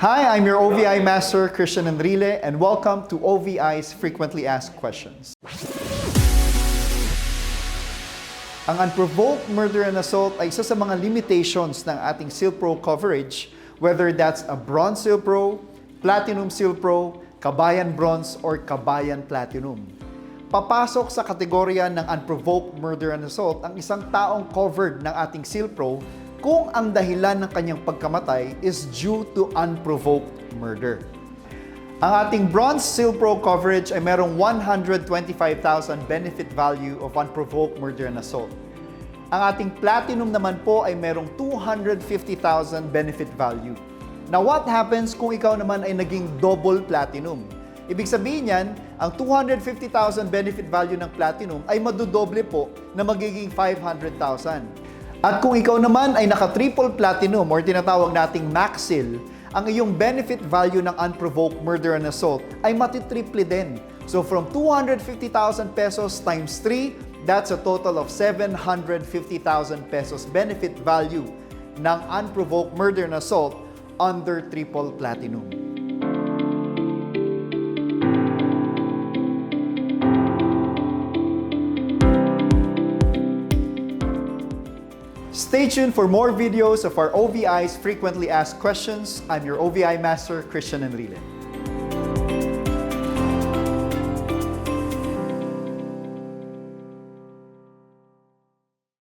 Hi, I'm your OVI Master, Christian Enrile, and welcome to OVI's Frequently Asked Questions. Ang unprovoked murder and assault ay isa sa mga limitations ng ating Seal Pro coverage, whether that's a Bronze Seal Pro, Platinum Seal Pro, Kabayan Bronze, or Kabayan Platinum. Papasok sa kategorya ng unprovoked murder and assault ang isang taong covered ng ating Seal Pro kung ang dahilan ng kanyang pagkamatay is due to unprovoked murder. Ang ating Bronze Seal Pro coverage ay merong 125,000 benefit value of unprovoked murder and assault. Ang ating Platinum naman po ay merong 250,000 benefit value. Now what happens kung ikaw naman ay naging double Platinum? Ibig sabihin yan, ang 250,000 benefit value ng Platinum ay madudoble po na magiging 500,000. At kung ikaw naman ay naka-triple Platinum or tinatawag nating Max Seal, ang iyong benefit value ng unprovoked murder and assault ay matitriple din. So from 250,000 pesos times 3, that's a total of 750,000 pesos benefit value ng unprovoked murder and assault under triple Platinum. Stay tuned for more videos of our OVI's Frequently Asked Questions. I'm your OVI Master, Christian Enrile.